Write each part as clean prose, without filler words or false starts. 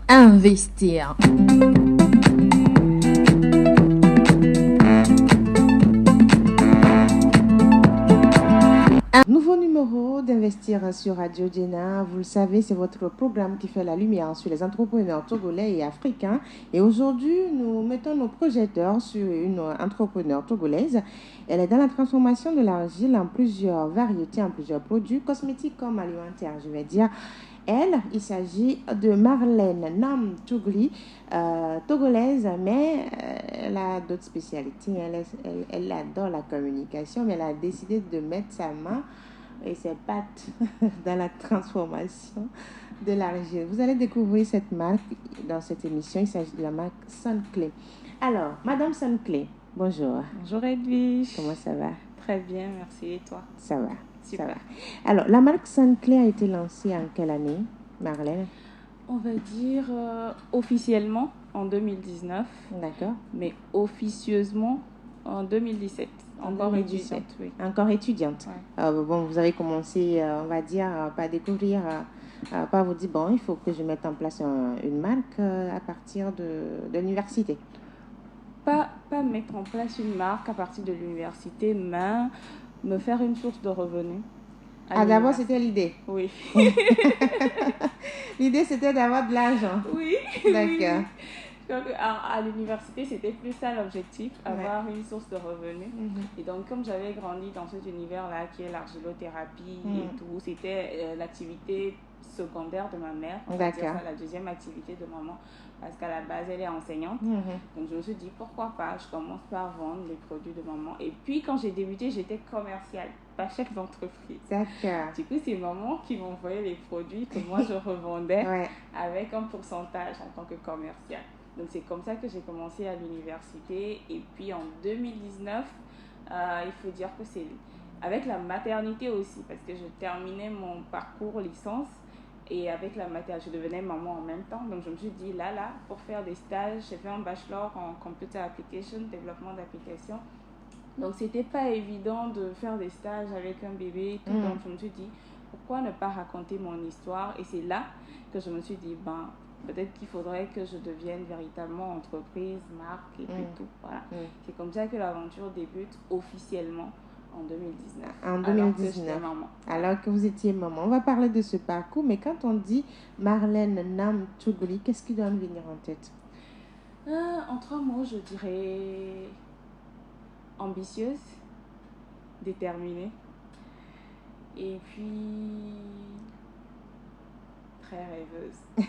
Investir. Nouveau numéro d'Investir sur Radio Djena. Vous le savez, c'est votre programme qui fait la lumière sur les entrepreneurs togolais et africains. Et aujourd'hui, nous mettons nos projecteurs sur une entrepreneur togolaise. Elle est dans la transformation de l'argile en plusieurs variétés, en plusieurs produits cosmétiques comme alimentaires, je vais dire. Il s'agit de Marlène Nam Tougli, togolaise, mais elle a d'autres spécialités. Elle adore la communication, mais elle a décidé de mettre sa main et ses pattes dans la transformation de l'argile. Vous allez découvrir cette marque dans cette émission. Il s'agit de la marque Sunclay. Alors, Madame Sunclay, bonjour. Bonjour Edwige. Comment ça va? Très bien, merci. Et toi? Ça va. Super. Ça va. Alors, la marque Sunclay a été lancée en quelle année, Marlène? On va dire officiellement en 2019. D'accord. Mais officieusement en 2017. Encore étudiante, oui. Encore étudiante. Ouais. Bon, vous avez commencé, on va dire, par découvrir, par vous dire, bon, il faut que je mette en place une marque à partir de l'université. Pas mettre en place une marque à partir de l'université, mais me faire une source de revenus. D'abord, c'était l'idée. Oui. L'idée, c'était d'avoir de l'argent. Oui. D'accord. Oui. Donc, à l'université, c'était plus ça l'objectif, avoir une source de revenus. Mm-hmm. Et donc, comme j'avais grandi dans cet univers-là, qui est l'argilothérapie et tout, c'était l'activité secondaire de ma mère. On va dire ça, la deuxième activité de maman, parce qu'à la base, elle est enseignante. Mm-hmm. Donc, je me suis dit, pourquoi pas, je commence par vendre les produits de maman. Et puis, quand j'ai débuté, j'étais commerciale, pas chef d'entreprise. D'accord. Du coup, c'est maman qui m'envoyait les produits que moi, je revendais avec un pourcentage en tant que commerciale. Donc, c'est comme ça que j'ai commencé à l'université. Et puis, en 2019, il faut dire que c'est avec la maternité aussi, parce que je terminais mon parcours licence. Et avec la maternité, je devenais maman en même temps. Donc, je me suis dit, là, pour faire des stages, j'ai fait un bachelor en Computer Application, développement d'applications. Donc, c'était pas évident de faire des stages avec un bébé et tout. Donc, je me suis dit, pourquoi ne pas raconter mon histoire? Et c'est là que je me suis dit, peut-être qu'il faudrait que je devienne véritablement entreprise, marque et puis tout. Voilà. C'est comme ça que l'aventure débute officiellement en 2019. En 2019. Alors que vous étiez maman. On va parler de ce parcours, mais quand on dit Marlène Nam Tougli, qu'est-ce qui doit me venir en tête? En 3 mots, je dirais ambitieuse, déterminée et puis très rêveuse.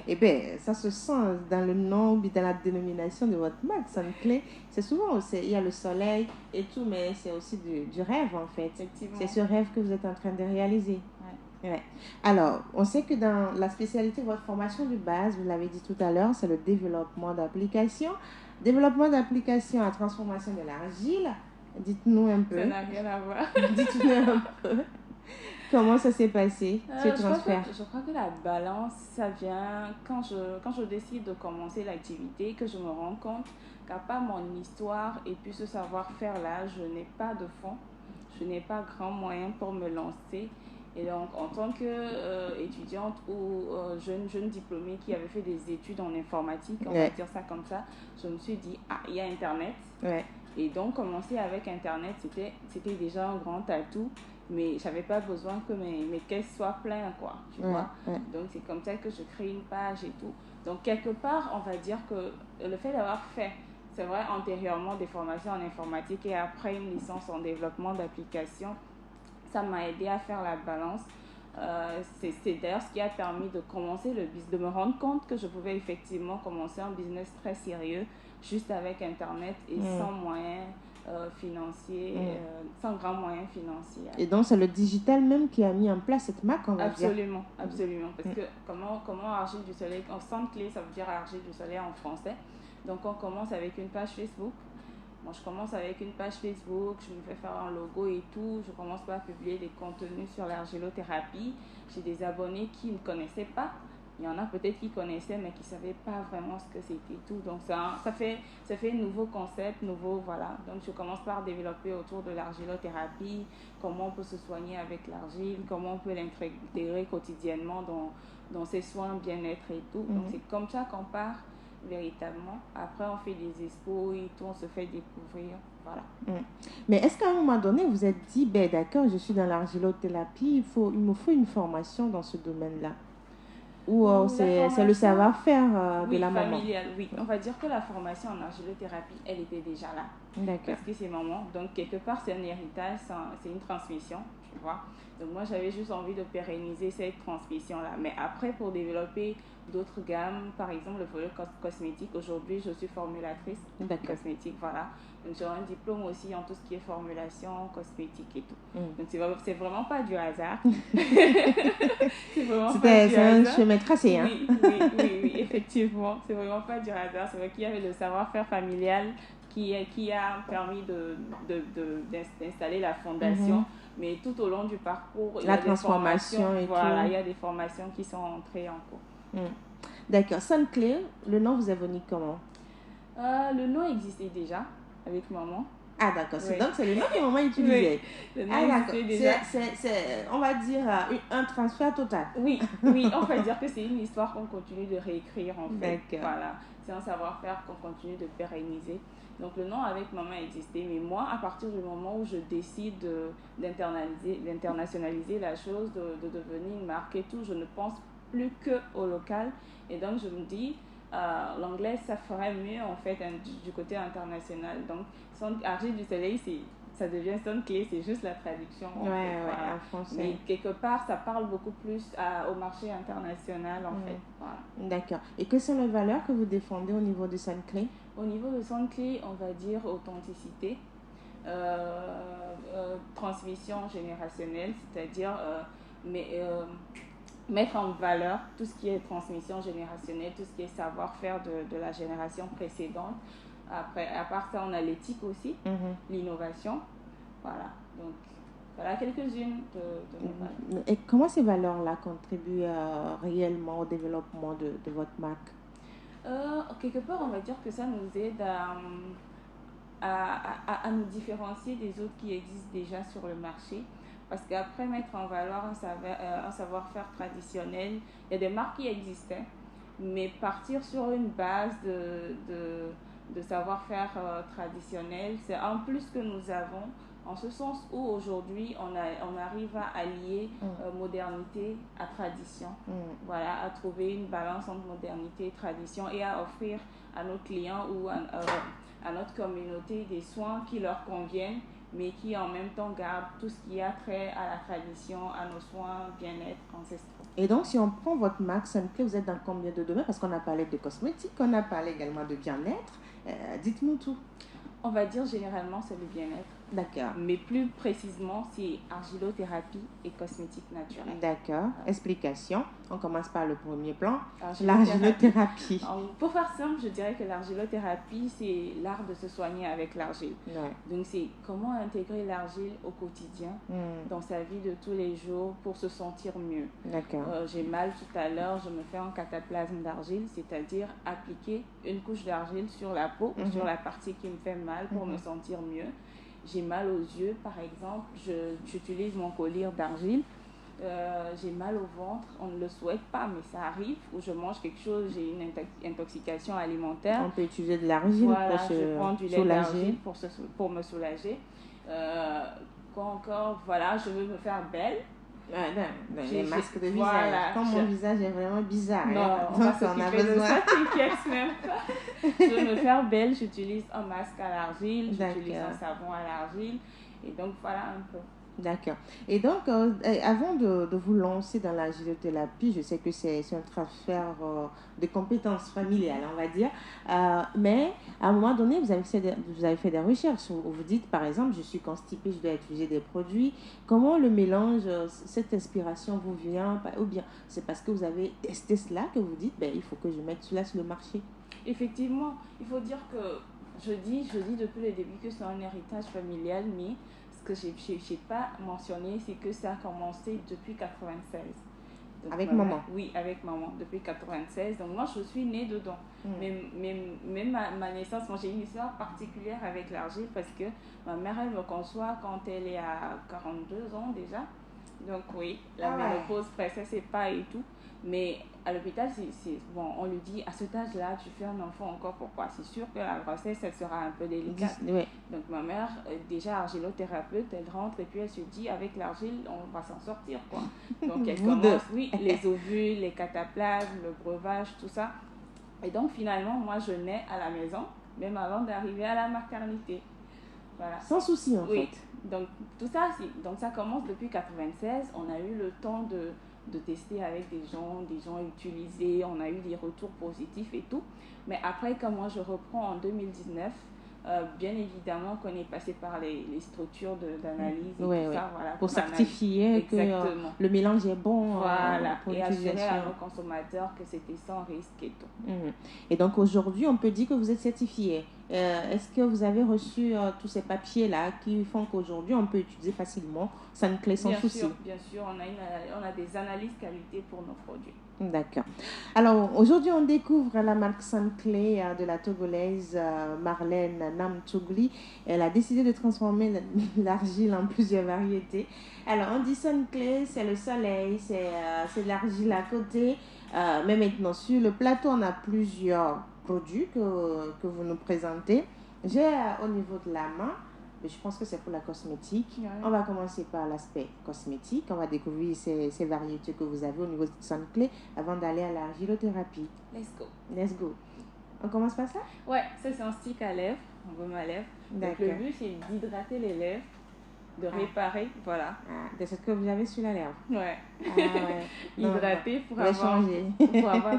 Eh bien, ça se sent dans le nom ou dans la dénomination de votre marque, Sunclay. C'est souvent, il y a le soleil et tout, mais c'est aussi du rêve en fait. C'est ce rêve que vous êtes en train de réaliser. Ouais. Alors, on sait que dans la spécialité de votre formation de base, vous l'avez dit tout à l'heure, c'est le développement d'applications. Développement d'applications à transformation de l'argile. Dites-nous un peu. Ça n'a rien à voir. Dites-nous un peu. Comment ça s'est passé, ce transfert? Je crois que la balance, ça vient quand je décide de commencer l'activité, que je me rends compte qu'à part mon histoire et puis ce savoir-faire-là, je n'ai pas de fonds, je n'ai pas grand moyen pour me lancer. Et donc, en tant qu'étudiante ou jeune diplômée qui avait fait des études en informatique, on va dire ça comme ça, je me suis dit, il y a Internet. Et donc, commencer avec Internet, c'était déjà un grand atout. Mais j'avais pas besoin que mes caisses soient pleines, quoi, tu vois. Donc, c'est comme ça que je crée une page et tout. Donc, quelque part, on va dire que le fait d'avoir fait, c'est vrai, antérieurement des formations en informatique et après une licence en développement d'applications, ça m'a aidé à faire la balance. C'est d'ailleurs ce qui a permis de commencer le business, de me rendre compte que je pouvais effectivement commencer un business très sérieux, juste avec Internet et sans moyens financiers, sans grands moyens financiers. Et donc, c'est le digital même qui a mis en place cette marque, on va dire. Absolument. Parce que comment Argile du Soleil, en Sunclay, ça veut dire Argile du Soleil en français. Donc, on commence avec une page Facebook. Moi, je commence avec une page Facebook, je me fais faire un logo et tout. Je commence par publier des contenus sur l'argilothérapie. J'ai des abonnés qui ne connaissaient pas Il y en a peut-être qui connaissaient, mais qui ne savaient pas vraiment ce que c'était tout. Donc, ça fait un nouveau concept, voilà. Donc, je commence par développer autour de l'argilothérapie, comment on peut se soigner avec l'argile, comment on peut l'intégrer quotidiennement dans ses soins bien-être et tout. Donc, c'est comme ça qu'on part véritablement. Après, on fait des expos et tout, on se fait découvrir. Voilà. Mais est-ce qu'à un moment donné, vous êtes dit, ben d'accord, je suis dans l'argilothérapie, il me faut une formation dans ce domaine-là? Ou c'est le savoir-faire de la maman? Familiale, oui. On va dire que la formation en argilothérapie, elle était déjà là. D'accord. Parce que c'est maman. Donc, quelque part, c'est un héritage, c'est une transmission, tu vois. Donc, moi, j'avais juste envie de pérenniser cette transmission-là. Mais après, pour développer d'autres gammes, par exemple, le volet cosmétique, aujourd'hui, je suis formulatrice cosmétique, voilà. Donc, j'ai un diplôme aussi en tout ce qui est formulation cosmétique et tout. Donc, c'est vraiment pas du hasard. C'est un chemin tracé, hein? Oui, effectivement. C'est vraiment pas du hasard. C'est vrai qu'il y avait le savoir-faire familial qui a permis d'installer la fondation. Mais tout au long du parcours, il y a des formations. Il y a des formations qui sont entrées en cours. D'accord. Sunclear, le nom vous est venu comment? Le nom existait déjà avec maman. Ah d'accord, donc c'est le nom que maman utilisait. Le nom existait déjà. C'est, on va dire, un transfert total. Oui, on va dire que c'est une histoire qu'on continue de réécrire en fait. D'accord. Voilà, c'est un savoir-faire qu'on continue de pérenniser. Donc le nom avec maman existait, mais moi, à partir du moment où je décide d'internationaliser la chose, de devenir une marque et tout, je ne pense plus qu'au local. Et donc je me dis, l'anglais, ça ferait mieux en fait du côté international. Donc, Argile du Soleil, ça devient Sunclear, c'est juste la traduction. En français. Mais quelque part, ça parle beaucoup plus au marché international en fait. Voilà. D'accord. Et quelles sont les valeurs que vous défendez au niveau de Sunclear? Au niveau de Sunclear, on va dire authenticité, transmission générationnelle, c'est-à-dire mettre en valeur tout ce qui est transmission générationnelle, tout ce qui est savoir-faire de la génération précédente. Après, à part ça, on a l'éthique aussi, l'innovation. Voilà, donc voilà quelques-unes de nos valeurs. Et comment ces valeurs-là contribuent réellement au développement de votre marque? Quelque part, on va dire que ça nous aide à nous différencier des autres qui existent déjà sur le marché. Parce qu'après mettre en valeur un savoir-faire traditionnel, il y a des marques qui existaient, mais partir sur une base de savoir-faire traditionnel, c'est un plus que nous avons, en ce sens où aujourd'hui on arrive à allier modernité à tradition. Voilà, à trouver une balance entre modernité et tradition et à offrir à nos clients ou à notre communauté des soins qui leur conviennent, mais qui en même temps gardent tout ce qui a trait à la tradition, à nos soins bien-être ancestraux. Et donc, si on prend votre marque Sunclear, vous êtes dans combien de domaines? Parce qu'on a parlé de cosmétiques, on a parlé également de bien-être. Dites-nous tout. On va dire généralement c'est le bien-être. D'accord. Mais plus précisément, c'est argilothérapie et cosmétique naturelle. D'accord. Explication. On commence par le premier plan. L'argilothérapie. Pour faire simple, je dirais que l'argilothérapie, c'est l'art de se soigner avec l'argile. Donc, c'est comment intégrer l'argile au quotidien, dans sa vie de tous les jours pour se sentir mieux. D'accord. J'ai mal tout à l'heure, je me fais un cataplasme d'argile, c'est-à-dire appliquer une couche d'argile sur la peau, sur la partie qui me fait mal pour me sentir mieux. J'ai mal aux yeux, par exemple, j'utilise mon collyre d'argile. J'ai mal au ventre, on ne le souhaite pas, mais ça arrive. Ou je mange quelque chose, j'ai une intoxication alimentaire. On peut utiliser de l'argile pour se je prends du lait d'argile pour me soulager. Quoi encore, voilà, je veux me faire belle. Les masques de visage. Comme mon visage est vraiment bizarre. Non, on va s'occuper de ça, t'inquiète même pas. Je veux me faire belle, j'utilise un masque à l'argile, j'utilise un savon à l'argile. Et donc, voilà un peu. D'accord. Et donc, avant de vous lancer dans l'argilothérapie, je sais que c'est un transfert de compétences familiales, on va dire. Mais à un moment donné, vous avez fait des recherches où vous dites, par exemple, je suis constipée, je dois utiliser des produits. Comment le mélange, cette inspiration vous vient? Ou bien c'est parce que vous avez testé cela que vous dites, il faut que je mette cela sur le marché? Effectivement, il faut dire que je dis depuis le début que c'est un héritage familial, mais ce que je n'ai pas mentionné, c'est que ça a commencé depuis 1996. Donc, avec ma maman? mère, oui, avec maman, depuis 96. Donc moi, je suis née dedans. Mais ma naissance, moi j'ai une histoire particulière avec l'argile parce que ma mère, elle me conçoit quand elle est à 42 ans déjà. Donc oui, la Ah ouais. ménopause pressée, c'est pas et tout. Mais à l'hôpital, bon, on lui dit, à cet âge-là, tu fais un enfant encore, pourquoi? C'est sûr que la grossesse, elle sera un peu délicate. Ouais. Donc ma mère, déjà argilothérapeute, elle rentre et puis elle se dit, avec l'argile, on va s'en sortir, quoi. Donc elle Vous deux. commence, oui, les ovules, les cataplasmes, le breuvage, tout ça. Et donc finalement, moi, je nais à la maison, même avant d'arriver à la maternité. Voilà. Sans souci, en Oui, fait. donc tout ça, donc ça commence depuis 96. On a eu le temps de tester avec des gens utilisés. On a eu des retours positifs et tout. Mais après, quand moi je reprends en 2019, bien évidemment qu'on est passé par les structures d'analyse et tout ça. Voilà, pour certifier que le mélange est bon. Voilà, et assurer à nos consommateurs que c'était sans risque et tout. Et donc aujourd'hui, on peut dire que vous êtes certifié. Est-ce que vous avez reçu tous ces papiers-là qui font qu'aujourd'hui, on peut utiliser facilement Sanclé sans souci? Bien sûr, on a des analyses qualité pour nos produits. D'accord. Alors, aujourd'hui, on découvre la marque Sanclé de la Togolaise Marlène Namtsougli. Elle a décidé de transformer l'argile en plusieurs variétés. Alors, on dit Sanclé, c'est le soleil, c'est de l'argile à côté. Mais maintenant, sur le plateau, on a plusieurs produits que vous nous présentez. J'ai au niveau de la main, je pense que c'est pour la cosmétique. Ouais. On va commencer par l'aspect cosmétique. On va découvrir ces variétés que vous avez au niveau de Sanclé avant d'aller à l'argilothérapie. Let's go. On commence par ça? Ouais, ça c'est un stick à lèvres, un baume à lèvres. Donc le but c'est d'hydrater les lèvres, de réparer, voilà. De ce que vous avez sur la lèvre. Ouais. Hydrater pour avoir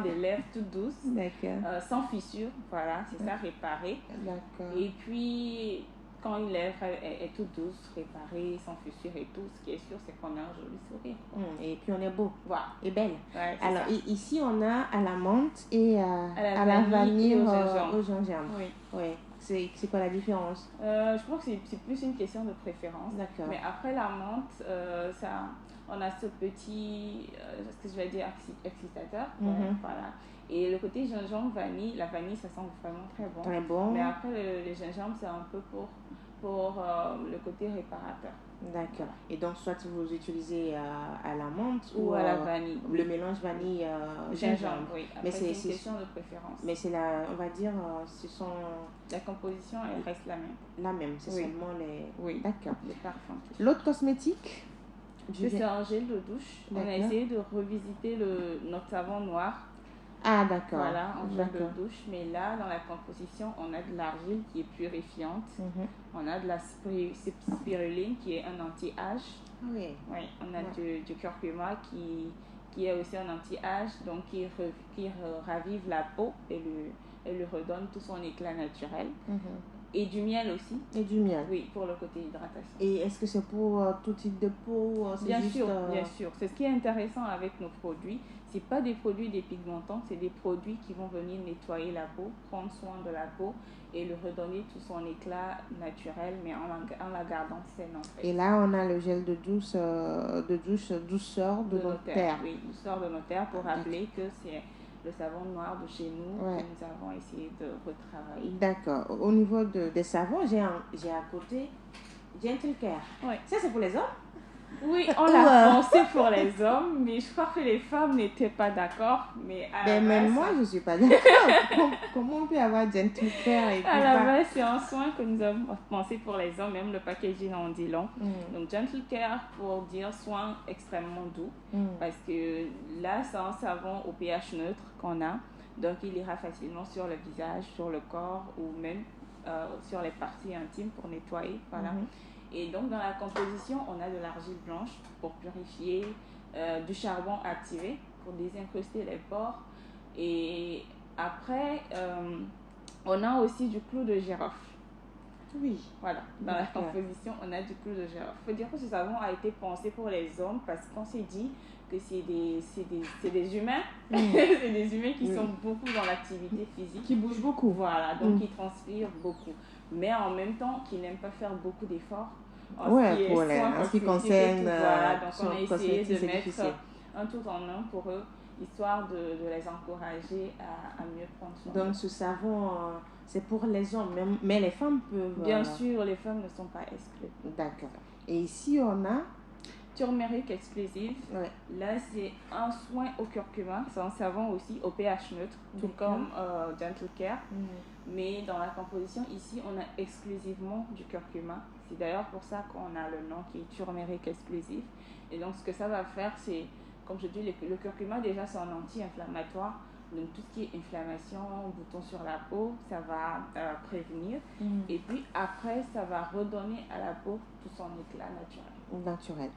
des lèvres toutes douces. D'accord. Sans fissure, voilà, c'est ça, réparer. D'accord. Et puis, quand une lèvre est toute douce, réparée, sans fissure et tout, ce qui est sûr, c'est qu'on a un joli sourire. Et puis on est beau. Voilà. Et belle. Ouais, alors, ici, on a à la menthe et à la vanille au gingembre. Oui. Ouais. C'est quoi la différence? Je crois que c'est plus une question de préférence. D'accord. Mais après la menthe, on a ce petit, ce que je vais dire, excitateur. Voilà. Et le côté gingembre, vanille, la vanille, ça sent vraiment très bon. Très bon. Mais après, le gingembre, c'est un peu pour le côté réparateur. D'accord. Et donc, soit vous utilisez à la menthe ou à la vanille. Le mélange vanille gingembre. Oui. Après, c'est une question de préférence. Mais c'est on va dire, ce sont... La composition, elle reste la même. La même, c'est seulement les... Oui. D'accord. Les parfums. L'autre cosmétique? C'est un gel de douche. On a essayé de revisiter notre savon noir. Ah, d'accord. Voilà, en gel de douche. Mais là, dans la composition, on a de l'argile qui est purifiante. On a de la spiruline qui est un anti-âge. Oui. Oui, on a du curcuma qui est aussi un anti-âge, donc qui ravive la peau et lui redonne tout son éclat naturel. Et du miel aussi. Et du miel. Oui, pour le côté hydratation. Et est-ce que c'est pour tout type de peau? Bien sûr. C'est ce qui est intéressant avec nos produits. Ce pas des produits dépigmentants, c'est des produits qui vont venir nettoyer la peau, prendre soin de la peau et lui redonner tout son éclat naturel, mais en la gardant saine en fait. Et là, on a le gel de douche douceur de notaire. Oui, douceur de notaire pour rappeler que c'est le savon noir de chez nous que nous avons essayé de retravailler. D'accord. Au niveau des savons, j'ai à côté Gentle Care. Ouais. Ça, c'est pour les hommes? Oui, on l'a pensé pour les hommes, mais je crois que les femmes n'étaient pas d'accord. Mais même moi, je ne suis pas d'accord. Comment on peut avoir Gentle Care et à la base, c'est un soin que nous avons pensé pour les hommes, même le packaging en dit long. Donc, Gentle Care pour dire soin extrêmement doux, parce que là, c'est un savon au pH neutre qu'on a. Donc, il ira facilement sur le visage, sur le corps ou même sur les parties intimes pour nettoyer. Voilà. Et donc, dans la composition, on a de l'argile blanche pour purifier, du charbon activé pour désincruster les pores. Et après, on a aussi du clou de girofle. Oui. Voilà, dans la composition, on a du clou de girofle. Il faut dire que ce savon a été pensé pour les hommes parce qu'on s'est dit que c'est des humains. C'est des humains qui sont beaucoup dans l'activité physique. Qui bougent beaucoup. Voilà, donc qui transpirent beaucoup. Mais en même temps, qui n'aiment pas faire beaucoup d'efforts. En ce qui concerne voilà, donc on a essayé de mettre un tout en un pour eux, histoire de les encourager à mieux prendre soin. Donc ce savon, c'est pour les hommes, mais les femmes peuvent... Bien sûr, les femmes ne sont pas exclues. D'accord. Et ici, on a... Turmeric exclusive. Ouais. Là, c'est un soin au curcuma. C'est un savon aussi au pH neutre, tout comme Gentle Care. Mais dans la composition, ici, on a exclusivement du curcuma. C'est d'ailleurs pour ça qu'on a le nom qui est Turmeric exclusive. Et donc, ce que ça va faire, c'est, comme je dis, le curcuma, déjà, c'est un anti-inflammatoire. Donc, tout ce qui est inflammation, boutons sur la peau, ça va prévenir. Et puis, après, ça va redonner à la peau tout son éclat naturel.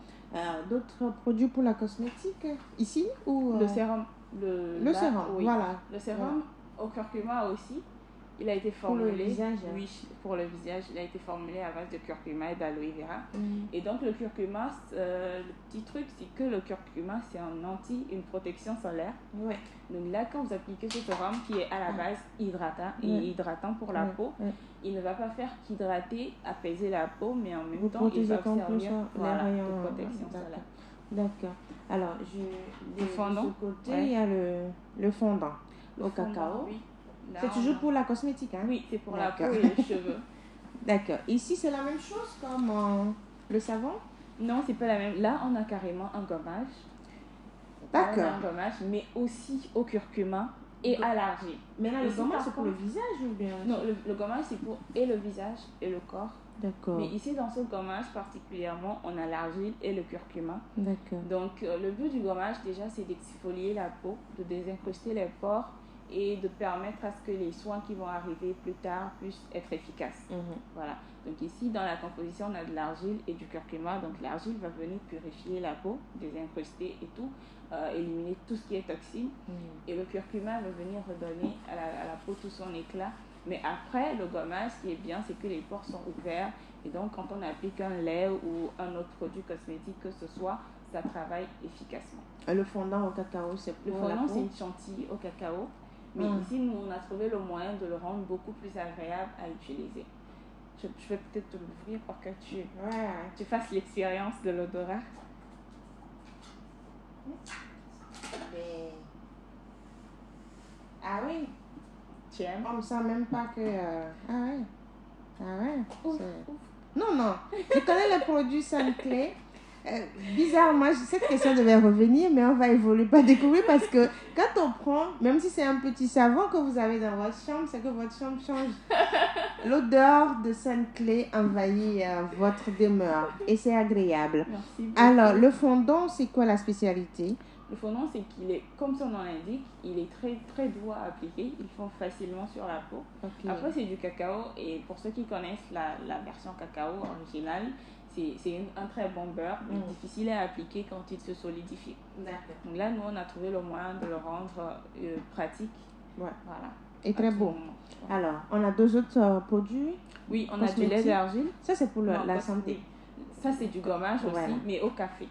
D'autres produits pour la cosmétique ici ou le sérum. Le sérum, oui. Voilà. Le sérum au curcuma aussi. Il a été formulé pour le visage. Oui, pour le visage, il a été formulé à base de curcuma et d'aloe vera. Et donc le curcuma, le petit truc, c'est que le curcuma, c'est une protection solaire. Ouais. Donc là, quand vous appliquez ce sérum qui est à la base hydratant pour la peau, il ne va pas faire qu'hydrater, apaiser la peau, mais en même temps, il va servir de protection solaire. D'accord. Alors, le fondant. De ce côté, il y a le fondant au cacao. Oui. C'est toujours pour la cosmétique, hein? Oui, c'est pour la peau et les cheveux. D'accord. Ici, c'est la même chose comme le savon? Non, c'est pas la même. Là, on a carrément un gommage. D'accord. On a un gommage, mais aussi au curcuma et à l'argile. Mais là, le gommage, c'est pour le visage ou bien? Non, le gommage, c'est pour et le visage et le corps. D'accord. Mais ici, dans ce gommage particulièrement, on a l'argile et le curcuma. D'accord. Donc, le but du gommage, déjà, c'est d'exfolier la peau, de désincruster les pores et de permettre à ce que les soins qui vont arriver plus tard puissent être efficaces. Voilà. Donc ici, dans la composition, on a de l'argile et du curcuma. Donc l'argile va venir purifier la peau, désincruster et tout, éliminer tout ce qui est toxine. Et le curcuma va venir redonner à la peau tout son éclat. Mais après, le gommage, ce qui est bien, c'est que les pores sont ouverts. Et donc, quand on applique un lait ou un autre produit cosmétique que ce soit, ça travaille efficacement. Le fondant au cacao, c'est pour la peau? Le fondant, c'est une chantilly au cacao. Mais ici, nous, on a trouvé le moyen de le rendre beaucoup plus agréable à utiliser. Je vais peut-être te l'ouvrir pour que tu fasses l'expérience de l'odorat. Ah oui? Tu aimes? On ne sent même pas que... Ah ouais. Non. Je connais les produits Sainte-Clé. Bizarrement, cette question devait revenir, mais on va évoluer, pas découvrir, parce que quand on prend, même si c'est un petit savon que vous avez dans votre chambre, c'est que votre chambre change. L'odeur de Sainte-Clé envahit votre demeure et c'est agréable. Merci beaucoup. Alors, le fondant, c'est quoi la spécialité? Le fondant, c'est qu'il est, comme son nom l'indique, il est très très doux à appliquer. Il fond facilement sur la peau. Okay. Après, c'est du cacao. Et pour ceux qui connaissent la version cacao originale, c'est un très bon beurre, mais difficile à appliquer quand il se solidifie. D'accord. Donc là, nous, on a trouvé le moyen de le rendre pratique. Ouais. Voilà. Et très beau. Ouais. Alors, on a deux autres produits. Oui, on a du lait d'argile. Ça, c'est pour la santé. Ça, c'est du gommage aussi, mais au café.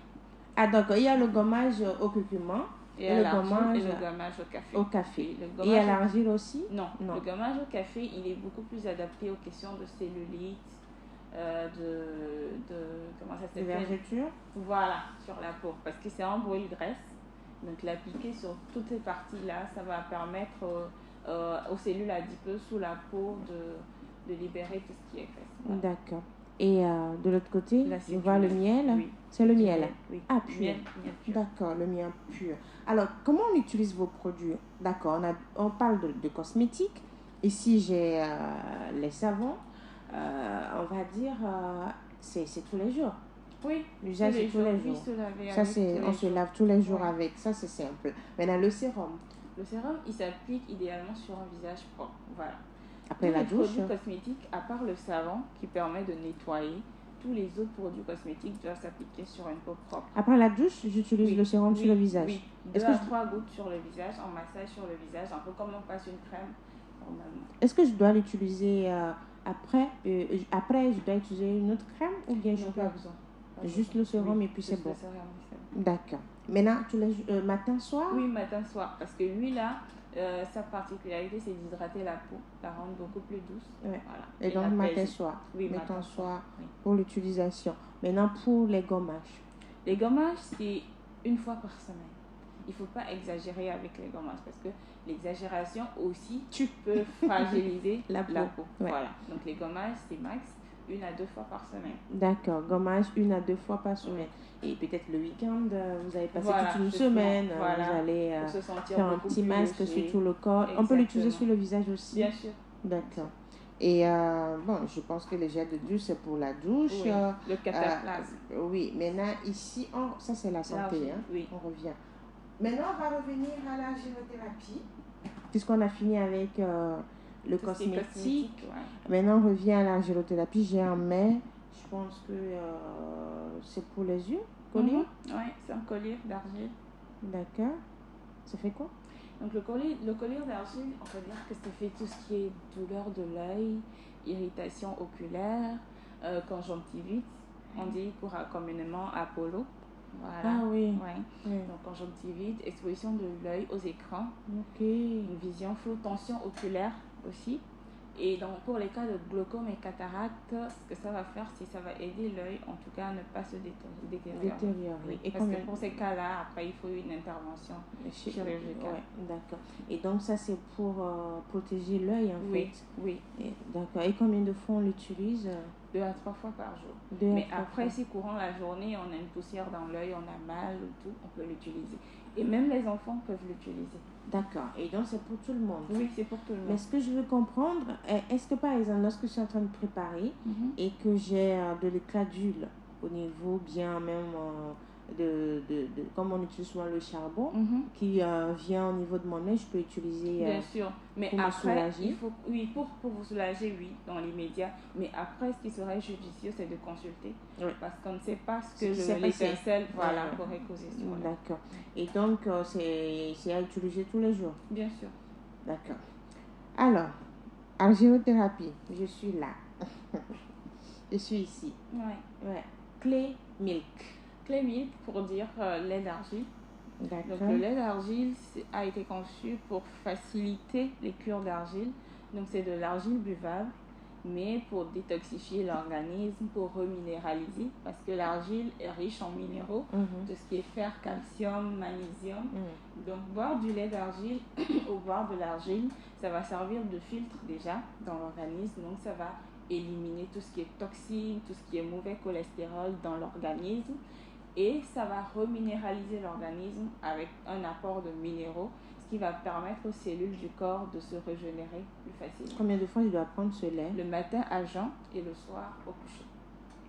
Ah, d'accord. Il y a le gommage au curcuma. Et le gommage au café. Au café. Et à l'argile aussi? Non. Le gommage au café, il est beaucoup plus adapté aux questions de cellulite, comment ça s'appelle? De vergeture. Voilà, sur la peau. Parce que c'est en brûle graisse. Donc l'appliquer sur toutes ces parties-là, ça va permettre aux cellules adipeuses sous la peau de libérer tout ce qui est graisse. Voilà. D'accord. Et de l'autre côté, là, on voit le miel. Oui. C'est le miel. Oui. Ah, pur. Miel pur. D'accord, le miel pur. Alors, comment on utilise vos produits? D'accord, on parle de cosmétiques. Ici, j'ai les savons. On va dire, c'est tous les jours. Oui, l'usage c'est tous les jours. Ça, on se lave tous les jours avec. Ça, c'est simple. Maintenant, le sérum. Le sérum, il s'applique idéalement sur un visage propre. Voilà. Après la douche. Les produits cosmétiques, à part le savon qui permet de nettoyer, tous les autres produits cosmétiques doivent s'appliquer sur une peau propre. Après la douche, j'utilise le sérum sur le visage. Oui, 2 à 3 gouttes sur le visage, en massage sur le visage, un peu comme on passe une crème normalement. Est-ce que je dois l'utiliser après, je dois utiliser une autre crème ou bien je pas besoin. Juste le sérum et puis c'est bon. D'accord. Maintenant, matin, soir? Oui, matin, soir. Parce que lui, là, sa particularité, c'est d'hydrater la peau, la rendre beaucoup plus douce. Ouais. Voilà. Et donc, matin, soir. Oui, matin, soir oui. Pour l'utilisation. Maintenant, pour les gommages. Les gommages, c'est une fois par semaine. il ne faut pas exagérer avec les gommages parce que l'exagération aussi, tu peux fragiliser la peau. Ouais. Voilà. Donc les gommages, c'est max 1 à 2 fois par semaine. D'accord, gommage 1 à 2 fois par semaine. Et peut-être le week-end, vous avez passé Voilà, toute une justement, semaine, voilà, vous allez pour se sentir faire un beaucoup petit plus masque léger. sur tout le corps. On peut l'utiliser sur le visage aussi? Bien sûr. D'accord. Et bon, je pense que le gel de douche, c'est pour la douche. Oui, le cataplasme. Oui, maintenant, ici, ça c'est la santé. Hein? Oui. On revient. Maintenant, on va revenir à la gémothérapie, puisqu'on a fini avec le cosmétique. Ouais. Maintenant, on revient à la gélothérapie. J'ai en main, je pense que c'est pour les yeux, collier. Oui, c'est un collier d'argile. D'accord. Ça fait quoi? Donc le collier d'argile, on peut dire que ça fait tout ce qui est douleur de l'œil, irritation oculaire, conjonctivite. On dit communément Apollo. Voilà. Ah oui. Ouais. Donc conjonctivite, exposition de l'œil aux écrans. Ok. Une vision floue, tension oculaire aussi. Et donc pour les cas de glaucome et cataracte, ce que ça va faire, c'est que ça va aider l'œil, en tout cas, à ne pas se détériorer. Oui. Et parce que pour ces cas-là, après, il faut une intervention chirurgicale. Ouais, d'accord. Et donc ça, c'est pour protéger l'œil, en fait. Oui. D'accord. Et combien de fois on l'utilise? 2 à 3 fois par jour. Mais après, si courant la journée, on a une poussière dans l'œil, on a mal ou tout, on peut l'utiliser. Et même les enfants peuvent l'utiliser. D'accord. Et donc, c'est pour tout le monde? Oui, c'est pour tout le monde. Mais ce que je veux comprendre, est-ce que par exemple, lorsque je suis en train de préparer et que j'ai de l'éclat d'huile au niveau bien même comme on utilise souvent le charbon qui vient au niveau de mon œil, je peux utiliser bien sûr, mais pour après me soulager. Pour vous soulager, oui, dans l'immédiat, mais après ce qui serait judicieux, c'est de consulter parce qu'on ne sait pas ce que l'étincelle pourrait causer. D'accord. Et donc c'est à utiliser tous les jours? Bien sûr. D'accord. Alors, argilothérapie, je suis là. Je suis ici. Ouais. Clé Milk. Clé Milk pour dire lait d'argile. D'accord. Donc le lait d'argile a été conçu pour faciliter les cures d'argile. Donc c'est de l'argile buvable, mais pour détoxifier l'organisme, pour reminéraliser, parce que l'argile est riche en minéraux, tout ce qui est fer, calcium, magnésium. Donc boire du lait d'argile ou boire de l'argile, ça va servir de filtre déjà dans l'organisme, donc ça va éliminer tout ce qui est toxine, tout ce qui est mauvais cholestérol dans l'organisme. Et ça va reminéraliser l'organisme avec un apport de minéraux, ce qui va permettre aux cellules du corps de se régénérer plus facilement. Combien de fois je dois prendre ce lait? Le matin à jeun et le soir au coucher.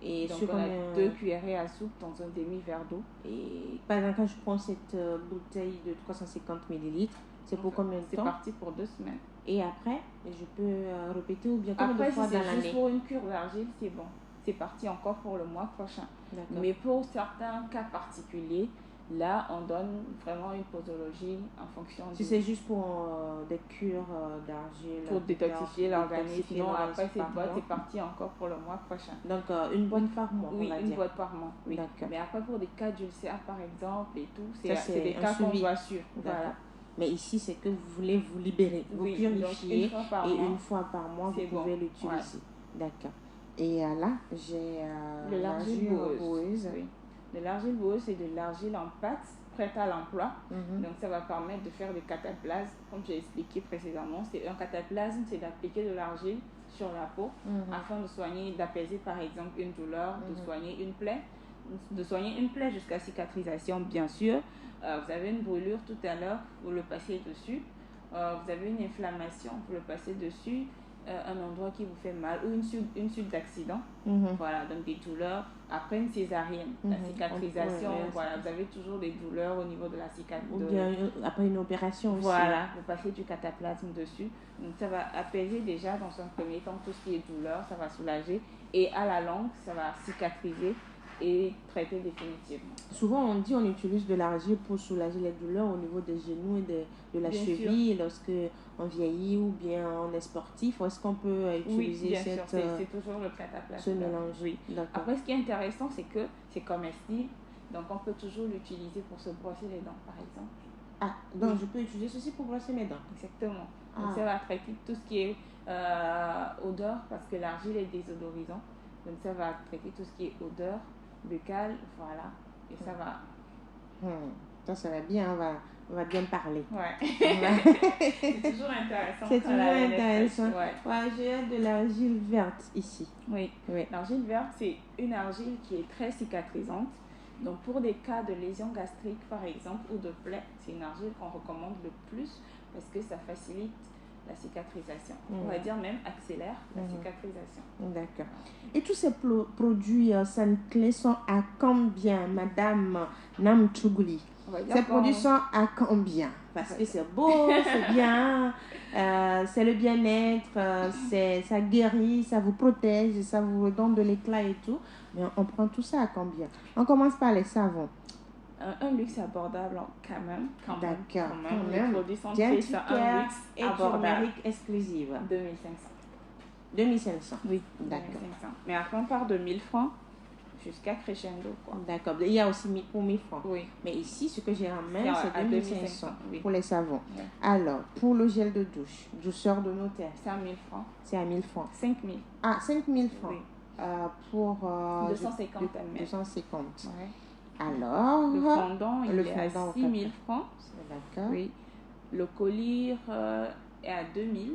Et donc on a 2 cuillerées à soupe dans un demi-verre d'eau. Et par exemple, quand je prends cette bouteille de 350 ml, c'est pour combien de temps? C'est parti pour 2 semaines. Et après, je peux répéter ou bien combien de fois dans l'année? Après, si c'est juste pour une cure d'argile, c'est bon. C'est parti encore pour le mois prochain. Mais pour certains cas particuliers, là, on donne vraiment une posologie en fonction Si c'est juste pour des cures d'argile. Pour détoxifier l'organisme. Sinon, après, c'est parti encore pour le mois prochain. Donc, une boîte par mois, oui, une boîte par mois. Oui. Mais après, pour des cas d'ulcère, par exemple, et tout, c'est des cas qu'on doit suivre. Voilà. Mais ici, c'est que vous voulez vous libérer, vous purifier. Une fois par mois, vous pouvez l'utiliser. D'accord. Et là, j'ai l'argile boueuse. Oui. De l'argile boueuse, c'est de l'argile en pâte prête à l'emploi. Donc, ça va permettre de faire des cataplasmes. Comme j'ai expliqué précédemment, c'est un cataplasme, c'est d'appliquer de l'argile sur la peau afin de soigner, d'apaiser par exemple une douleur, de soigner une plaie jusqu'à cicatrisation, bien sûr. Vous avez une brûlure tout à l'heure, vous le passez dessus. Vous avez une inflammation, vous le passez dessus. Un endroit qui vous fait mal ou une suite d'accident, voilà, donc des douleurs après une césarienne, la cicatrisation, voilà, vous avez toujours des douleurs au niveau de la cicatrice. Ou bien après une opération aussi. Voilà, vous passez du cataplasme dessus, donc ça va apaiser déjà dans un premier temps tout ce qui est douleur, ça va soulager et à la longue, ça va cicatriser et traiter définitivement. Souvent, on utilise de l'argile pour soulager les douleurs au niveau des genoux et de la cheville lorsque on vieillit ou bien on est sportif. Est-ce qu'on peut utiliser c'est toujours le cataplasme. Ce mélange? Oui. Après, ce qui est intéressant, c'est que c'est comestible. Donc, on peut toujours l'utiliser pour se brosser les dents, par exemple. Ah, donc je peux utiliser ceci pour brosser mes dents? Exactement. Donc, ça va traiter tout ce qui est odeur, parce que l'argile est désodorisant. Donc, ça va traiter tout ce qui est odeur buccale, voilà. Et ça va. Ça serait bien, on va bien parler. Ouais. On va- C'est toujours intéressant. C'est quand toujours la laine est intéressant. fraîche. Ouais. Ouais, j'ai de l'argile verte ici. Oui. Oui. L'argile verte, c'est une argile qui est très cicatrisante. Donc, pour des cas de lésions gastriques, par exemple, ou de plaies, c'est une argile qu'on recommande le plus parce que ça facilite la cicatrisation. On va dire même accélère la cicatrisation. D'accord. Et tous ces produits Sainte-Clé sont à combien, Madame Namtougouli? On va dire Ces qu'on- produits sont à combien? Parce que c'est beau, c'est bien, c'est le bien-être, ça guérit, ça vous protège, ça vous donne de l'éclat et tout. Mais on prend tout ça à combien? On commence par les savons. Un luxe abordable quand même. D'accord. Quand même. Les produits sont Bien faits sur un luxe et abordable. turmeric exclusive. 2500. 2500. Oui, D'accord. 2500. Mais après, on part de 1000 francs jusqu'à crescendo, quoi. D'accord. Il y a aussi pour 1000 francs. Oui. Mais ici, ce que j'ai en main, C'est c'est à 2500 oui. pour les savons. Ouais. Alors, pour le gel de douche, douceur de notaire, C'est à 1000 francs. c'est à 1000 francs. 5000. Ah, 5000 francs. Oui. Pour 250 ml. 250. Ouais. Alors, Le fondant, il le est fondant, à 6000 francs. D'accord. Oui. Le collyre est à 2000.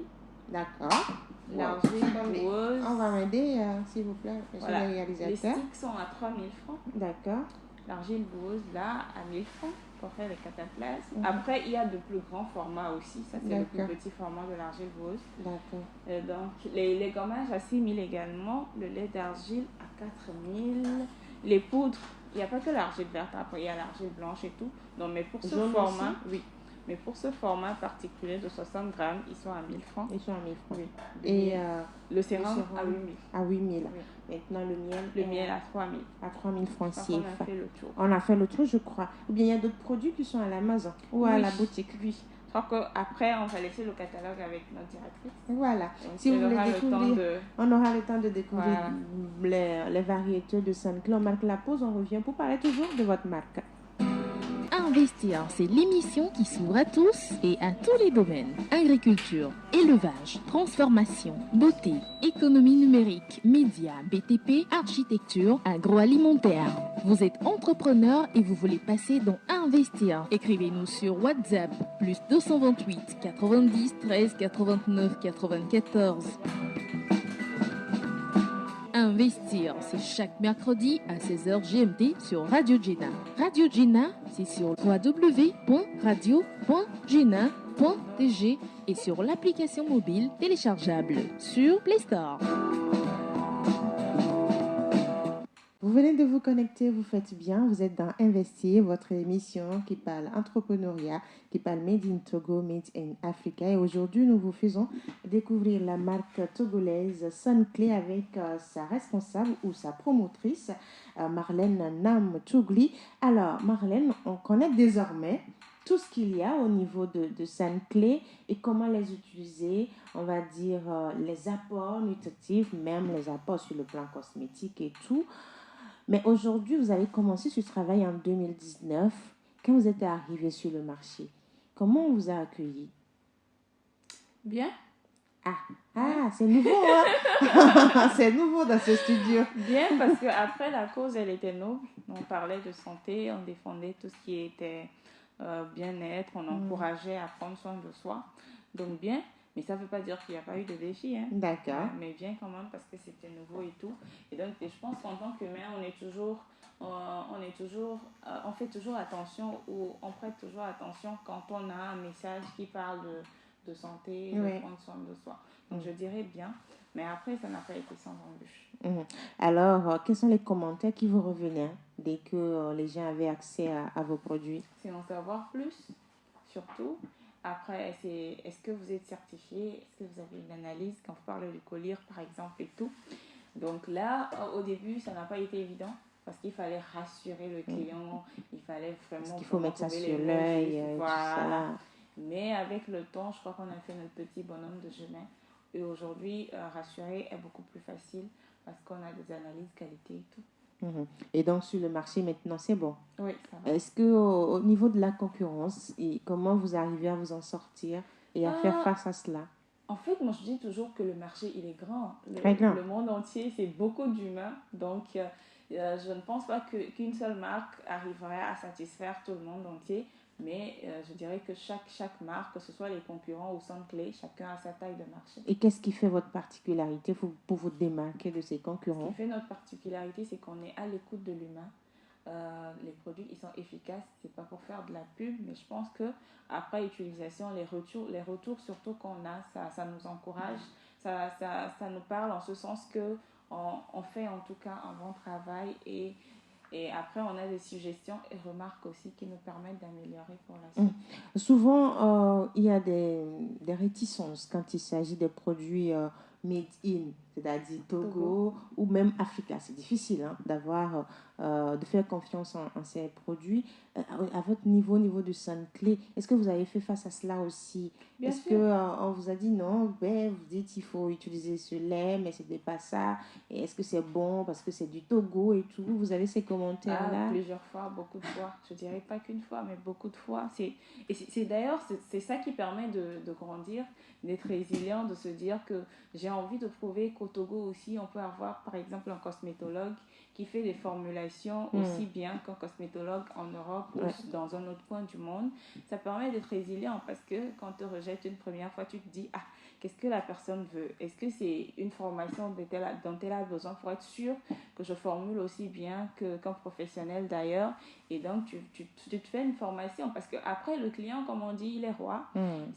D'accord. L'argile Attendez, rose. on va m'aider, s'il vous plaît, monsieur Voilà. le Les réalisateur. sticks sont à 3000 francs. D'accord. L'argile rose, là, à 1000 francs pour faire les cataplasmes. Après, il y a de plus grands formats aussi. Ça, c'est le plus D'accord. petit format de l'argile rose. D'accord. Donc, les gommages à 6000 également. Le lait d'argile à 4000. Les poudres, il n'y a pas que l'argile verte. Après, il y a l'argile blanche et tout. Donc, mais pour ce Jaune format, aussi? oui. Mais pour ce format particulier de 60 grammes, ils sont à 1000 francs. Ils sont à 1000 francs. Oui. Et le sérum à 8000. à 8000. Oui. Maintenant, le miel. Le miel à 3000. À 3000 francs Je crois qu'on CFA. a fait le tour. On a fait le tour, je crois. Ou bien il y a d'autres produits qui sont à la maison ou à Oui. la boutique. Oui. Je crois qu'après, on va laisser le catalogue avec notre directrice. Voilà. Donc, Si vous elle voulez aura le découvrir, temps de- on aura le temps de découvrir Voilà. les variétés de Sainte-Clé. On marque la pause, on revient pour parler toujours de votre marque. Investir, c'est l'émission qui s'ouvre à tous et à tous les domaines. Agriculture, élevage, transformation, beauté, économie numérique, médias, BTP, architecture, agroalimentaire. Vous êtes entrepreneur et vous voulez passer dans Investir. Écrivez-nous sur WhatsApp, plus 228 90 13 89 94. Investir, c'est chaque mercredi à 16h GMT sur Radio Jena. Radio Jena, c'est sur www.radio.jena.tg et sur l'application mobile téléchargeable sur Play Store. Vous venez de vous connecter, vous faites bien, vous êtes dans Investir, votre émission qui parle entrepreneuriat, qui parle Made in Togo, Made in Africa. Et aujourd'hui, nous vous faisons découvrir la marque togolaise Sainte-Clé avec sa responsable ou sa promotrice, Marlène Namtougouli. Alors, Marlène, on connaît désormais tout ce qu'il y a au niveau de Sainte-Clé et comment les utiliser, on va dire les apports nutritifs, même les apports sur le plan cosmétique et tout. Mais aujourd'hui, vous avez commencé ce travail en 2019. Quand vous êtes arrivé sur le marché, comment on vous a accueilli? Bien. Ah, c'est nouveau, hein? C'est nouveau dans ce studio. Bien, parce qu'après, la cause, elle était noble. On parlait de santé, on défendait tout ce qui était bien-être, on encourageait à prendre soin de soi. Donc bien, mais ça ne veut pas dire qu'il n'y a pas eu de défis. Hein. D'accord. Mais bien quand même, parce que c'était nouveau et tout. Et donc, je pense qu'en tant qu'humain, on fait toujours attention, ou on prête toujours attention quand on a un message qui parle de santé, de prendre soin de soi. Donc je dirais bien, mais après ça n'a pas été sans embûche. Alors, quels sont les commentaires qui vous revenaient dès que les gens avaient accès à vos produits? C'est en savoir plus, surtout. Après, est-ce que vous êtes certifié? Est-ce que vous avez une analyse quand vous parlez du collyre, par exemple, et tout? Donc là, au début, ça n'a pas été évident parce qu'il fallait rassurer le client, il fallait vraiment... Parce qu'il faut mettre ça sur l'œil, voilà. Mais avec le temps, je crois qu'on a fait notre petit bonhomme de chemin. Et aujourd'hui, rassurer est beaucoup plus facile parce qu'on a des analyses qualité et tout. Et donc, sur le marché, maintenant, c'est bon? Oui, ça va. Est-ce qu'au niveau de la concurrence, comment vous arrivez à vous en sortir et à faire face à cela? En fait, moi, je dis toujours que le marché, il est grand. Très grand. Le monde entier, c'est beaucoup d'humains. Donc, Je ne pense pas qu'une seule marque arriverait à satisfaire tout le monde entier, mais je dirais que chaque marque, que ce soit les concurrents ou Sunclé, chacun a sa taille de marché. Et qu'est-ce qui fait votre particularité pour vous démarquer de ces Ce qui concurrents? fait notre particularité, c'est qu'on est à l'écoute de l'humain. Les produits, ils sont efficaces, c'est pas pour faire de la pub, mais je pense que après utilisation, les retours surtout qu'on a, ça nous encourage, ça nous parle en ce sens que on fait en tout cas un bon travail et après on a des suggestions et remarques aussi qui nous permettent d'améliorer pour la suite. Souvent, il y a des réticences quand il s'agit des produits made in, c'est-à-dire Togo ou même Africa. C'est difficile de faire confiance en ces produits. À votre niveau, au niveau du Sunclé, est-ce que vous avez fait face à cela aussi? Bien Est-ce sûr. qu'on vous a dit non, vous dites il faut utiliser ce lait, mais ce n'est pas ça. Et est-ce que c'est bon parce que c'est du Togo et tout? Vous avez ces commentaires-là? Plusieurs fois, beaucoup de fois. Je dirais pas qu'une fois, mais beaucoup de fois. D'ailleurs, c'est ça qui permet de grandir, d'être résilient, de se dire que j'ai envie de prouver qu'au Togo aussi, on peut avoir, par exemple, un cosmétologue qui fait des formulations aussi bien qu'un cosmétologue en Europe ou dans un autre coin du monde. Ça permet d'être résilient parce que quand tu rejettes une première fois, tu te dis, ah, qu'est-ce que la personne veut? Est-ce que c'est une formation dont elle a besoin pour être sûre que je formule aussi bien qu'un professionnel d'ailleurs? Et donc, tu te fais une formation parce qu'après, le client, comme on dit, il est roi.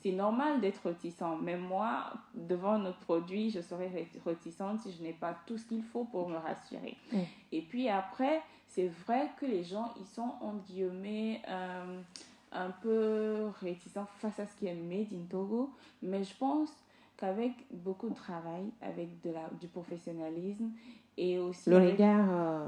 C'est normal d'être réticent. Même moi, devant notre produit, je serais réticente si je n'ai pas tout ce qu'il faut pour me rassurer. Et puis après, c'est vrai que les gens, ils sont, entre guillemets, un peu réticents face à ce qui est made in Togo. Mais je pense qu'avec beaucoup de travail, avec du professionnalisme et aussi le avec, regard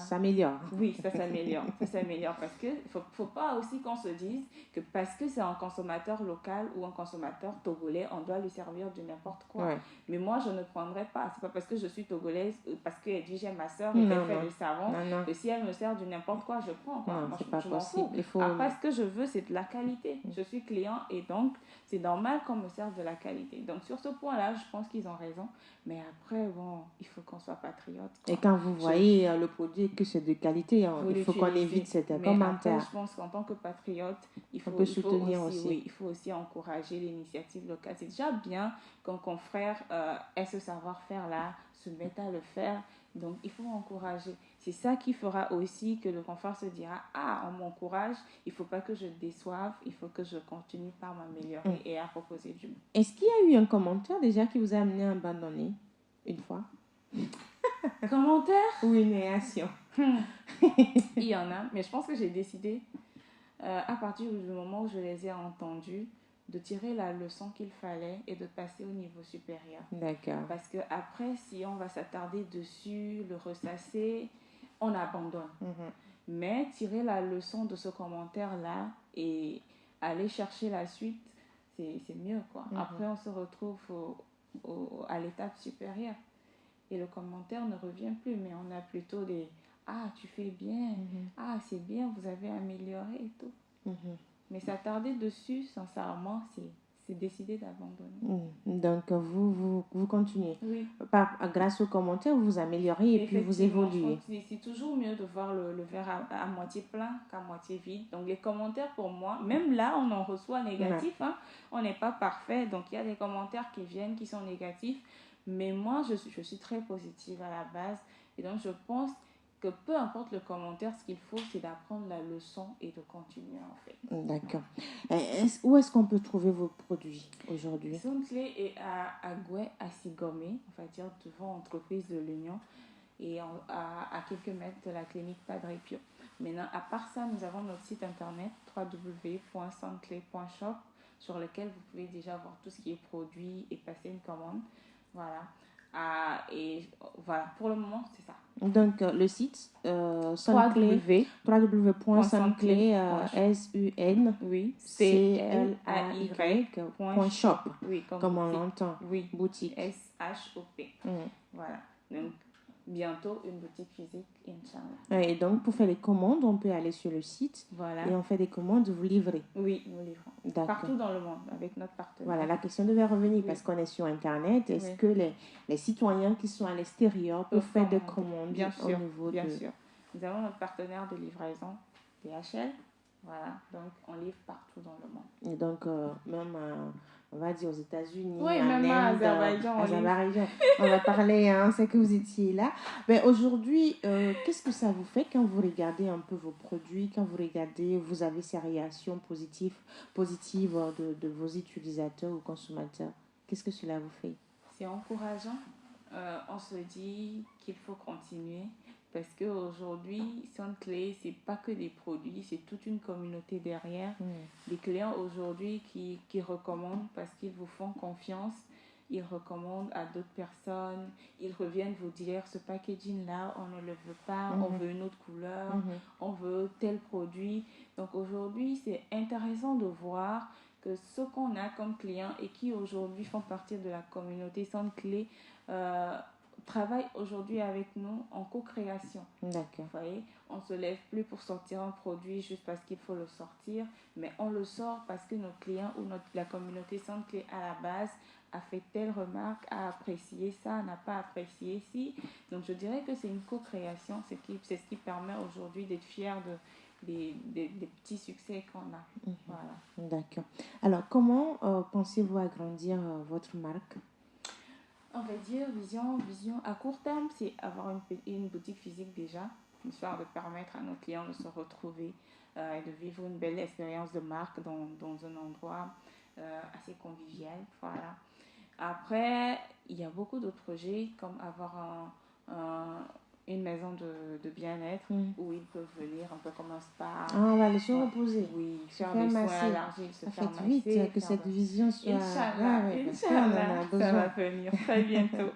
s'améliore. Oui, ça s'améliore. Ça s'améliore parce que faut pas aussi qu'on se dise que parce que c'est un consommateur local ou un consommateur togolais, on doit lui servir de n'importe quoi. Ouais. Mais moi, je ne prendrais pas. C'est pas parce que je suis togolaise, parce qu'elle dit j'ai ma soeur et qu'elle fait du savon, que si elle me sert du n'importe quoi, je prends. Quoi. Non, moi, c'est pas je m'en possible. fous. Après, ce que je veux, c'est de la qualité. Je suis client et donc, c'est normal qu'on me serve de la qualité. Donc, sur ce point-là, je pense qu'ils ont raison. Mais après, bon, il faut qu'on soit patriote. Quoi. Et quand vous voyez le produit que c'est de qualité, il faut qu'on évite certains commentaires. Après, je pense qu'en tant que patriote, il faut aussi encourager l'initiative locale. C'est déjà bien qu'un confrère ait ce savoir-faire-là, se mette à le faire. Donc, il faut encourager. C'est ça qui fera aussi que le confrère se dira, ah, on m'encourage, il ne faut pas que je déçoive, il faut que je continue par m'améliorer et à proposer du bon. Est-ce qu'il y a eu un commentaire déjà qui vous a amené à abandonner une fois? Commentaire? Ou une réaction? Il y en a, mais je pense que j'ai décidé, à partir du moment où je les ai entendus, de tirer la leçon qu'il fallait et de passer au niveau supérieur. D'accord. Parce que après, si on va s'attarder dessus, le ressasser, on abandonne. Mais tirer la leçon de ce commentaire-là et aller chercher la suite, c'est mieux, quoi. Après, on se retrouve à l'étape supérieure. Et le commentaire ne revient plus, mais on a plutôt des « Ah, tu fais bien. Ah, c'est bien, vous avez amélioré et tout. Mais s'attarder dessus, sincèrement, c'est décider d'abandonner. Donc, vous continuez. Oui. Grâce aux commentaires, vous vous améliorez et puis vous évoluez. C'est toujours mieux de voir le verre à moitié plein qu'à moitié vide. Donc, les commentaires, pour moi, même là, on en reçoit négatifs. Ouais. Hein. On n'est pas parfait. Donc, il y a des commentaires qui viennent, qui sont négatifs. Mais moi, je suis très positive à la base. Et donc, je pense que peu importe le commentaire, ce qu'il faut, c'est d'apprendre la leçon et de continuer, en fait. D'accord. Où est-ce qu'on peut trouver vos produits aujourd'hui? Sunclé est à Goué, à Sigomé, on va dire devant entreprise de l'Union, et à quelques mètres de la clinique Padre Pio. Maintenant, à part ça, nous avons notre site internet www.sunclé.shop sur lequel vous pouvez déjà voir tout ce qui est produit et passer une commande. Voilà. Et voilà, pour le moment, c'est ça. Donc, le site www.sunclay, oui, CLAY.shop, oui, comme on l'entend. Oui, boutique. SHOP. Voilà. Donc, bientôt une boutique physique, Inch'Allah. Ouais, et donc, pour faire les commandes, on peut aller sur le site Voilà. et on fait des commandes, vous livrez. Oui, nous livrons. D'accord. Partout dans le monde, avec notre partenaire. Voilà, la question devait revenir Oui. parce qu'on est sur Internet. Est-ce Oui. que les citoyens qui sont à l'extérieur peuvent faire des commandes Bien sûr, au niveau bien de... sûr. Nous avons notre partenaire de livraison, DHL. Voilà, donc on livre partout dans le monde. Et donc, même, on va dire aux États-Unis, Oui, en même à Inde, Azerbaïdjan, on livre. on va parler, hein, c'est que vous étiez là. Mais aujourd'hui, qu'est-ce que ça vous fait quand vous regardez un peu vos produits, quand vous regardez, vous avez ces réactions positives de vos utilisateurs ou consommateurs? Qu'est-ce que cela vous fait? C'est encourageant. On se dit qu'il faut continuer parce qu'aujourd'hui, Soundclay, c'est pas que des produits, c'est toute une communauté derrière. Des clients aujourd'hui qui recommandent parce qu'ils vous font confiance. Ils recommandent à d'autres personnes. Ils reviennent vous dire ce packaging-là, on ne le veut pas, on veut une autre couleur, on veut tel produit. Donc aujourd'hui, c'est intéressant de voir que ceux qu'on a comme clients et qui aujourd'hui font partie de la communauté Soundclay travaillent aujourd'hui avec nous en co-création. D'accord. Vous voyez, on ne se lève plus pour sortir un produit juste parce qu'il faut le sortir, mais on le sort parce que nos clients ou la communauté Soundclay à la base a fait telle remarque, a apprécié ça, n'a pas apprécié ci. Donc je dirais que c'est une co-création, c'est ce qui permet aujourd'hui d'être fier des petits succès qu'on a. Voilà. D'accord. Alors, comment pensez-vous agrandir votre marque? On va dire vision à court terme, c'est avoir une boutique physique déjà, histoire de permettre à nos clients de se retrouver et de vivre une belle expérience de marque dans un endroit assez convivial. Voilà. Après, il y a beaucoup d'autres projets comme avoir une maison de bien-être où ils peuvent venir un peu comme un spa. Ah, on va le se reposer. Oui, faire des soins à l'argile, se faire masser. Vite que cette vision soit... Inch'Allah, Inch'Allah, ça va venir très bientôt.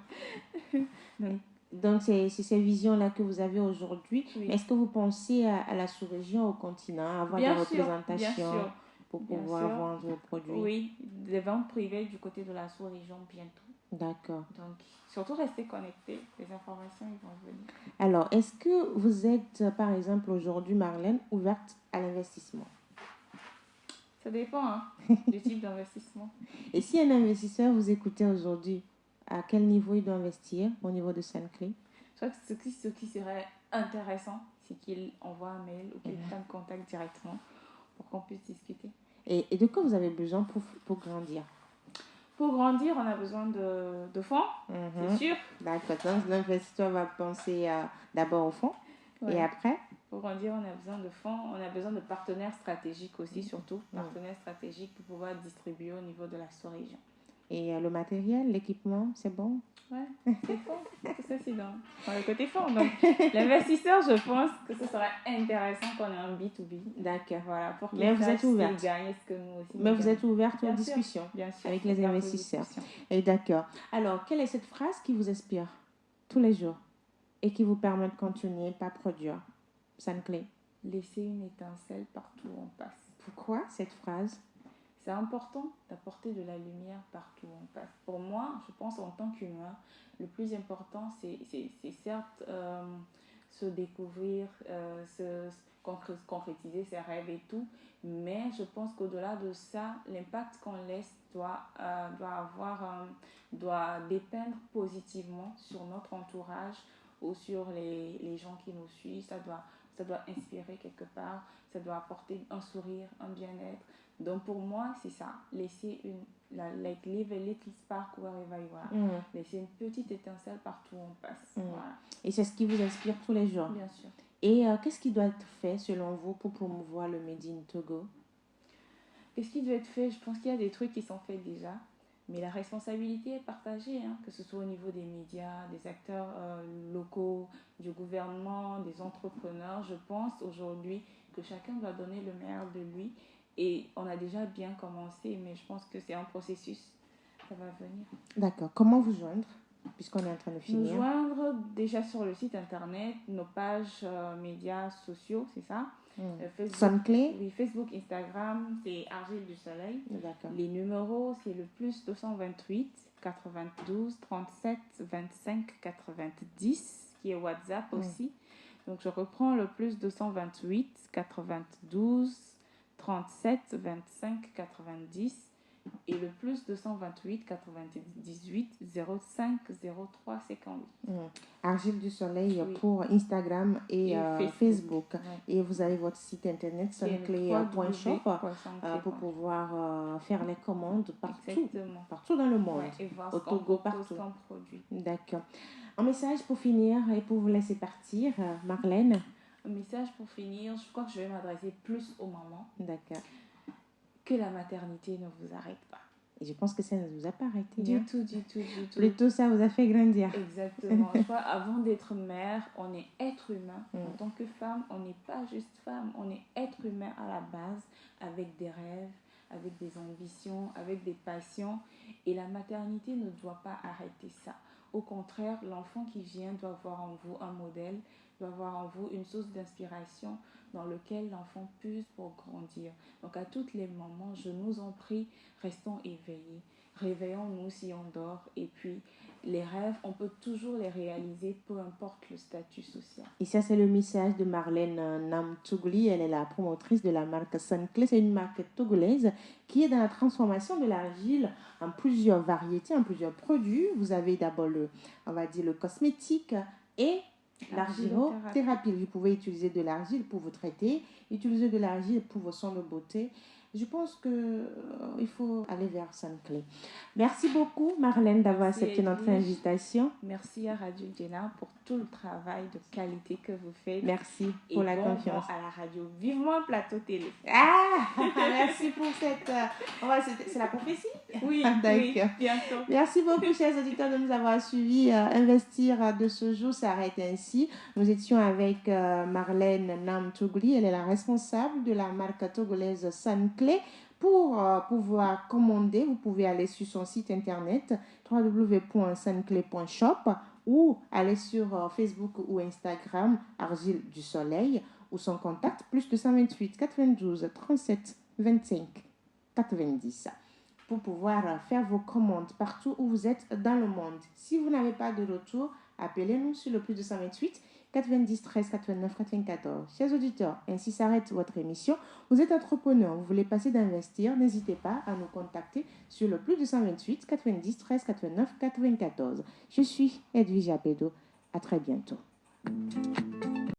Donc, c'est ces visions-là que vous avez aujourd'hui. Oui. Mais est-ce que vous pensez à la sous-région, au continent, avoir des représentations pour pouvoir vendre vos produits? Oui, des ventes privées du côté de la sous-région bientôt. D'accord. Donc, surtout rester connecté, les informations ils vont venir. Alors, est-ce que vous êtes, par exemple, aujourd'hui, Marlène, ouverte à l'investissement? Ça dépend du type d'investissement. Et si un investisseur vous écoutait aujourd'hui, à quel niveau il doit investir au niveau de Soundclay? Je crois que ce qui serait intéressant, c'est qu'il envoie un mail ou qu'il prenne contact directement pour qu'on puisse discuter. Et de quoi vous avez besoin pour grandir? Pour grandir, on a besoin de fonds, c'est sûr. D'accord, donc l'investisseur va penser d'abord aux fonds. Et après? Pour grandir, on a besoin de fonds, on a besoin de partenaires stratégiques aussi, surtout. Partenaires stratégiques pour pouvoir distribuer au niveau de la sous-région. Et le matériel, l'équipement, c'est bon? Ouais, c'est fond. Tout ça, c'est dans le côté fond. Donc, l'investisseur, je pense que ce serait intéressant qu'on ait un B2B. D'accord. Voilà, pour qu'il Mais vous êtes ouverte. Gagne ce que nous aussi. Mais vous êtes ouverte aux discussions bien sûr, avec les investisseurs. Et d'accord. Alors, quelle est cette phrase qui vous inspire tous les jours et qui vous permet de continuer, pas produire? Soundclay. Laisser une étincelle partout où on passe. Pourquoi cette phrase? C'est important d'apporter de la lumière partout où on passe. Pour moi, je pense en tant qu'humain, le plus important, c'est certes se découvrir, concrétiser ses rêves et tout, mais je pense qu'au-delà de ça, l'impact qu'on laisse doit dépeindre positivement sur notre entourage ou sur les gens qui nous suivent. Ça doit inspirer quelque part, ça doit apporter un sourire, un bien-être. Donc pour moi, c'est ça, laisser leave a little spark wherever you are. Laisser une petite étincelle partout où on passe. Voilà. Et c'est ce qui vous inspire tous les jours? Bien sûr. Et qu'est-ce qui doit être fait selon vous pour promouvoir le Made in Togo? Qu'est-ce qui doit être fait? Je pense qu'il y a des trucs qui sont faits déjà, mais la responsabilité est partagée, que ce soit au niveau des médias, des acteurs locaux, du gouvernement, des entrepreneurs. Je pense aujourd'hui que chacun doit donner le meilleur de lui. Et on a déjà bien commencé, mais je pense que c'est un processus. Ça va venir. D'accord. Comment vous joindre, puisqu'on est en train de finir? Nous joindre déjà sur le site internet, nos pages médias sociaux, c'est ça? Facebook, Soundclay? Oui, Facebook, Instagram, c'est Argile du Soleil. D'accord. Les numéros, c'est le +228 92 37 25 90 qui est WhatsApp aussi. Donc, je reprends le plus 228 92 37 25 90 et le plus 228 98 05 03 58. Argile du Soleil pour Instagram et Facebook. Ouais. Et vous avez votre site internet sunclé.shop pour pouvoir faire les commandes partout dans le monde. Ouais, et voir au Togo, partout. Comme produit. D'accord. Un message pour finir et pour vous laisser partir, Marlène. Un message pour finir, je crois que je vais m'adresser plus aux mamans. D'accord. Que la maternité ne vous arrête pas. Et je pense que ça ne vous a pas arrêté. Du tout. Plutôt, ça vous a fait grandir. Exactement. Je crois avant d'être mère, on est être humain. En tant que femme, on n'est pas juste femme, on est être humain à la base, avec des rêves, avec des ambitions, avec des passions. Et la maternité ne doit pas arrêter ça. Au contraire, l'enfant qui vient doit voir en vous un modèle, doit voir en vous une source d'inspiration dans lequel l'enfant puise pour grandir. Donc à toutes les mamans, je nous en prie, restons éveillés. Réveillons-nous si on dort. Et puis, les rêves, on peut toujours les réaliser, peu importe le statut social. Et ça, c'est le message de Marlène Nam Tougouli. Elle est la promotrice de la marque Sunclé. C'est une marque togolaise qui est dans la transformation de l'argile en plusieurs variétés, en plusieurs produits. Vous avez d'abord le cosmétique et l'argilothérapie. Vous pouvez utiliser de l'argile pour vous traiter, utiliser de l'argile pour vos soins de beauté. Je pense qu'il faut aller vers Sunclé. Merci beaucoup, Marlène, d'avoir accepté notre invitation. Merci à Radio Djena pour tout le travail de qualité que vous faites. Merci pour la confiance. À la radio, vivement un plateau télé. Merci pour cette... c'est la prophétie? Oui, d'accord. Bientôt. Merci beaucoup, chers auditeurs, de nous avoir suivis. Investir de ce jour s'arrête ainsi. Nous étions avec Marlène Nam Tougouli. Elle est la responsable de la marque togolaise Sunclé. Pour pouvoir commander, vous pouvez aller sur son site internet www.sunclé.shop ou aller sur Facebook ou Instagram Argile du Soleil ou son contact plus 228 92 37 25 90 pour pouvoir faire vos commandes partout où vous êtes dans le monde. Si vous n'avez pas de retour, appelez-nous sur le plus 228 90 13 89 94. Chers auditeurs, ainsi s'arrête votre émission. Vous êtes entrepreneur, vous voulez passer d'investir, n'hésitez pas à nous contacter sur le plus 228 90 13 89 94. Je suis Edwige Apedo. À très bientôt.